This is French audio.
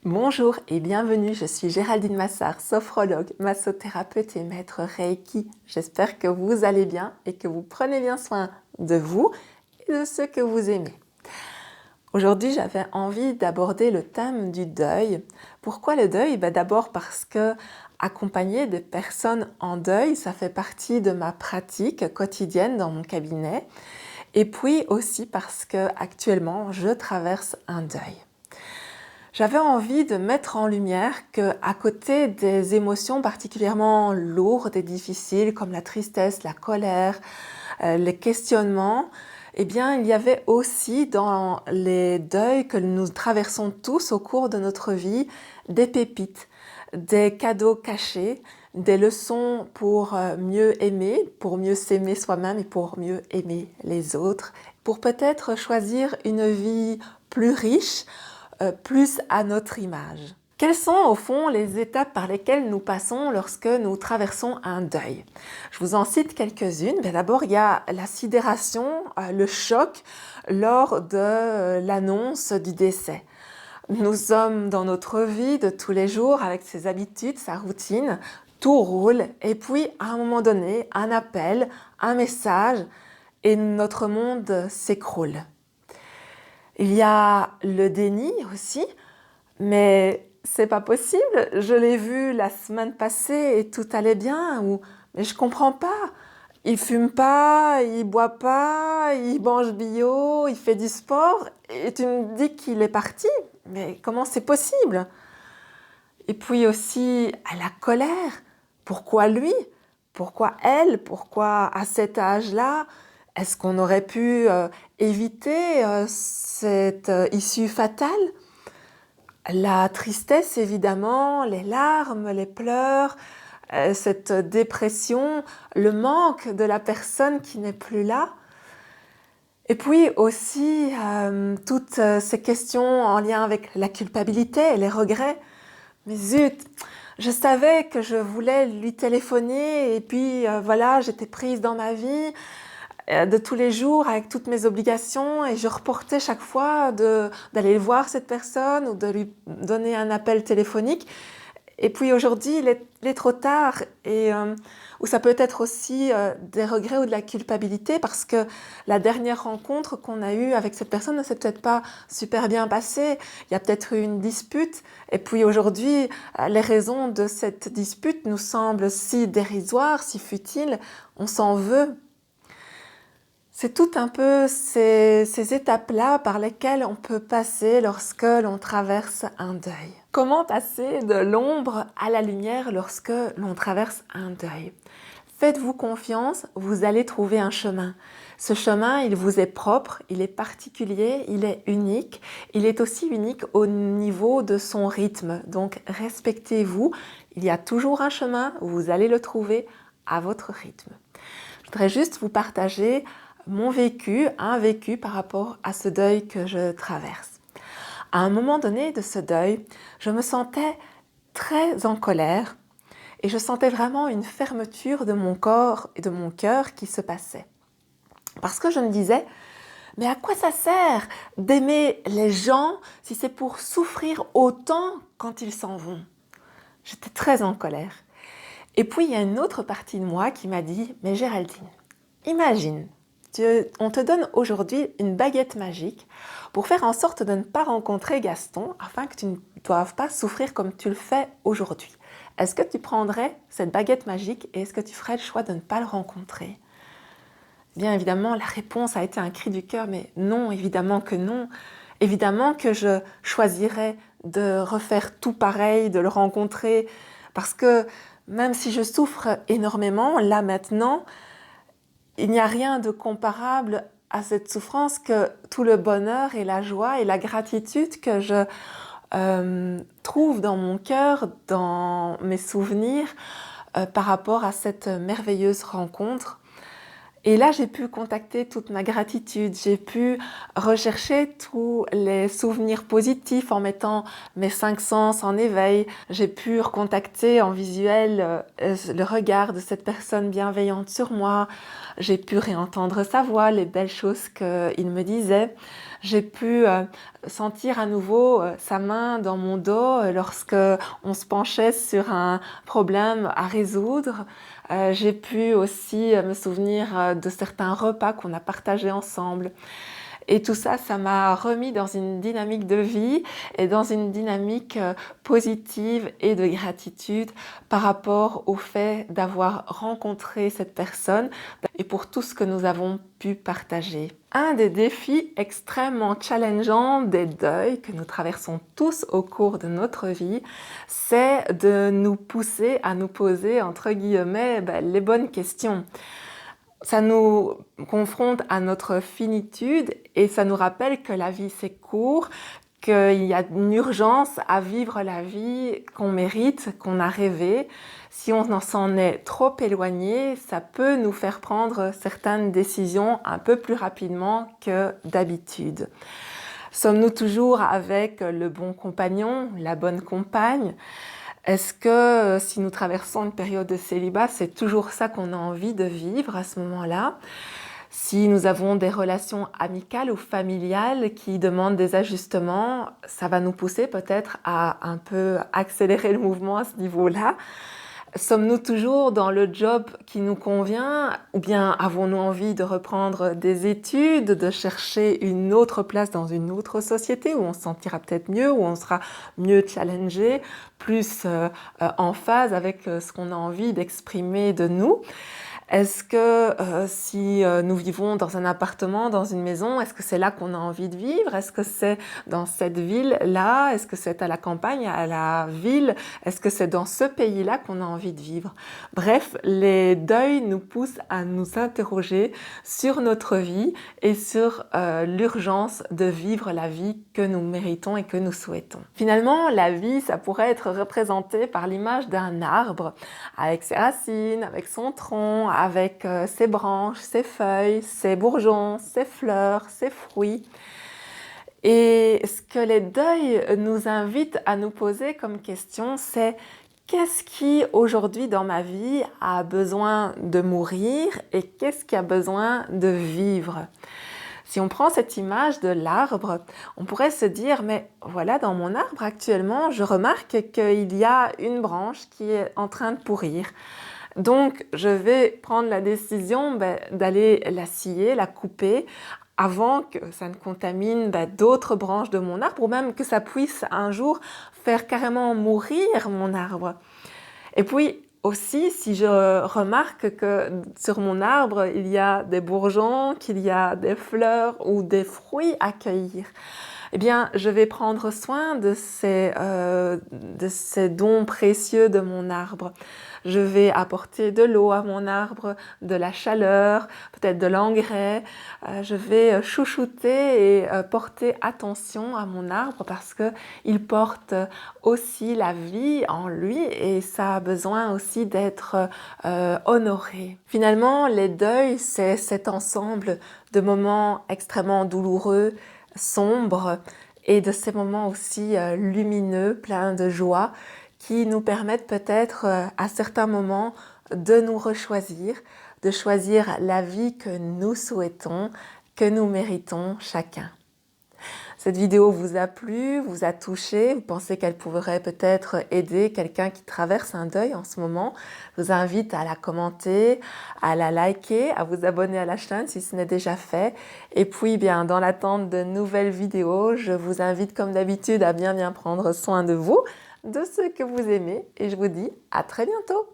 Bonjour et bienvenue, je suis Géraldine Massard, sophrologue, massothérapeute et maître Reiki. J'espère que vous allez bien et que vous prenez bien soin de vous et de ceux que vous aimez. Aujourd'hui, j'avais envie d'aborder le thème du deuil. Pourquoi le deuil? D'abord parce que accompagner des personnes en deuil, ça fait partie de ma pratique quotidienne dans mon cabinet. Et puis aussi parce que actuellement, je traverse un deuil. J'avais envie de mettre en lumière qu'à côté des émotions particulièrement lourdes et difficiles comme la tristesse, la colère, les questionnements, eh bien, il y avait aussi dans les deuils que nous traversons tous au cours de notre vie des pépites, des cadeaux cachés, des leçons pour mieux aimer, pour mieux s'aimer soi-même et pour mieux aimer les autres, pour peut-être choisir une vie plus riche, plus à notre image. Quelles sont au fond les étapes par lesquelles nous passons lorsque nous traversons un deuil? Je vous en cite quelques-unes. D'abord, il y a la sidération, le choc lors de l'annonce du décès. Nous sommes dans notre vie de tous les jours avec ses habitudes, sa routine, tout roule et puis à un moment donné, un appel, un message et notre monde s'écroule. Il y a le déni aussi, mais c'est pas possible. Je l'ai vu la semaine passée et tout allait bien. Mais je comprends pas. Il fume pas, il boit pas, il mange bio, il fait du sport et tu me dis qu'il est parti. Mais comment c'est possible? Et puis aussi à la colère. Pourquoi lui? Pourquoi elle? Pourquoi à cet âge-là? Est-ce qu'on aurait pu éviter cette issue fatale? La tristesse, évidemment, les larmes, les pleurs, cette dépression, le manque de la personne qui n'est plus là. Et puis aussi toutes ces questions en lien avec la culpabilité et les regrets. Mais zut, je savais que je voulais lui téléphoner et puis voilà, j'étais prise dans ma vie de tous les jours avec toutes mes obligations et je reportais chaque fois d'aller voir cette personne ou de lui donner un appel téléphonique. Et puis aujourd'hui, il est trop tard ou ça peut être aussi des regrets ou de la culpabilité parce que la dernière rencontre qu'on a eue avec cette personne ne s'est peut-être pas super bien passée. Il y a peut-être eu une dispute et puis aujourd'hui, les raisons de cette dispute nous semblent si dérisoires, si futiles, on s'en veut. C'est tout un peu ces étapes-là par lesquelles on peut passer lorsque l'on traverse un deuil. Comment passer de l'ombre à la lumière lorsque l'on traverse un deuil? Faites-vous confiance, vous allez trouver un chemin. Ce chemin, il vous est propre, il est particulier, il est unique. Il est aussi unique au niveau de son rythme. Donc respectez-vous, il y a toujours un chemin, vous allez le trouver à votre rythme. Je voudrais juste vous partager mon vécu, un vécu par rapport à ce deuil que je traverse. À un moment donné de ce deuil, je me sentais très en colère et je sentais vraiment une fermeture de mon corps et de mon cœur qui se passait. Parce que je me disais, mais à quoi ça sert d'aimer les gens si c'est pour souffrir autant quand ils s'en vont? J'étais très en colère. Et puis il y a une autre partie de moi qui m'a dit, mais Géraldine, imagine, on te donne aujourd'hui une baguette magique pour faire en sorte de ne pas rencontrer Gaston afin que tu ne doives pas souffrir comme tu le fais aujourd'hui. Est-ce que tu prendrais cette baguette magique et est-ce que tu ferais le choix de ne pas le rencontrer? Bien évidemment, la réponse a été un cri du cœur, mais non, évidemment que non. Évidemment que je choisirais de refaire tout pareil, de le rencontrer, parce que même si je souffre énormément, là maintenant, il n'y a rien de comparable à cette souffrance que tout le bonheur et la joie et la gratitude que je trouve dans mon cœur, dans mes souvenirs par rapport à cette merveilleuse rencontre. Et là, j'ai pu contacter toute ma gratitude, j'ai pu rechercher tous les souvenirs positifs en mettant mes 5 sens en éveil. J'ai pu recontacter en visuel le regard de cette personne bienveillante sur moi. J'ai pu réentendre sa voix, les belles choses qu'il me disait. J'ai pu sentir à nouveau sa main dans mon dos lorsque on se penchait sur un problème à résoudre. J'ai pu aussi me souvenir de certains repas qu'on a partagés ensemble. Et tout ça, ça m'a remis dans une dynamique de vie et dans une dynamique positive et de gratitude par rapport au fait d'avoir rencontré cette personne et pour tout ce que nous avons pu partager. Un des défis extrêmement challengeants des deuils que nous traversons tous au cours de notre vie, c'est de nous pousser à nous poser, entre guillemets, les bonnes questions. Ça nous confronte à notre finitude et ça nous rappelle que la vie c'est court, qu'il y a une urgence à vivre la vie qu'on mérite, qu'on a rêvé. Si on s'en est trop éloigné, ça peut nous faire prendre certaines décisions un peu plus rapidement que d'habitude. Sommes-nous toujours avec le bon compagnon, la bonne compagne ? Est-ce que si nous traversons une période de célibat, c'est toujours ça qu'on a envie de vivre à ce moment-là? Si nous avons des relations amicales ou familiales qui demandent des ajustements, ça va nous pousser peut-être à un peu accélérer le mouvement à ce niveau-là. Sommes-nous toujours dans le job qui nous convient ou bien avons-nous envie de reprendre des études, de chercher une autre place dans une autre société où on se sentira peut-être mieux, où on sera mieux challengé, plus en phase avec ce qu'on a envie d'exprimer de nous? Est-ce que si nous vivons dans un appartement, dans une maison, est-ce que c'est là qu'on a envie de vivre? Est-ce que c'est dans cette ville-là? Est-ce que c'est à la campagne, à la ville? Est-ce que c'est dans ce pays-là qu'on a envie de vivre? Bref, les deuils nous poussent à nous interroger sur notre vie et sur l'urgence de vivre la vie que nous méritons et que nous souhaitons. Finalement, la vie, ça pourrait être représenté par l'image d'un arbre avec ses racines, avec son tronc, avec ses branches, ses feuilles, ses bourgeons, ses fleurs, ses fruits. Et ce que les deuils nous invitent à nous poser comme question, c'est qu'est-ce qui aujourd'hui dans ma vie a besoin de mourir et qu'est-ce qui a besoin de vivre? Si on prend cette image de l'arbre, on pourrait se dire, mais voilà, dans mon arbre actuellement, je remarque qu'il y a une branche qui est en train de pourrir. Donc, je vais prendre la décision d'aller la scier, la couper, avant que ça ne contamine d'autres branches de mon arbre, ou même que ça puisse un jour faire carrément mourir mon arbre. Et puis aussi, si je remarque que sur mon arbre, il y a des bourgeons, qu'il y a des fleurs ou des fruits à cueillir, eh bien, je vais prendre soin de ces dons précieux de mon arbre. Je vais apporter de l'eau à mon arbre, de la chaleur, peut-être de l'engrais. Je vais chouchouter et porter attention à mon arbre parce qu'il porte aussi la vie en lui et ça a besoin aussi d'être honoré. Finalement, les deuils, c'est cet ensemble de moments extrêmement douloureux, sombres et de ces moments aussi lumineux, pleins de joie qui nous permettent peut-être à certains moments de nous rechoisir, de choisir la vie que nous souhaitons, que nous méritons chacun. Cette vidéo vous a plu, vous a touché, vous pensez qu'elle pourrait peut-être aider quelqu'un qui traverse un deuil en ce moment. Je vous invite à la commenter, à la liker, à vous abonner à la chaîne si ce n'est déjà fait. Et puis, bien, dans l'attente de nouvelles vidéos, je vous invite comme d'habitude à bien prendre soin de vous, de ceux que vous aimez et je vous dis à très bientôt.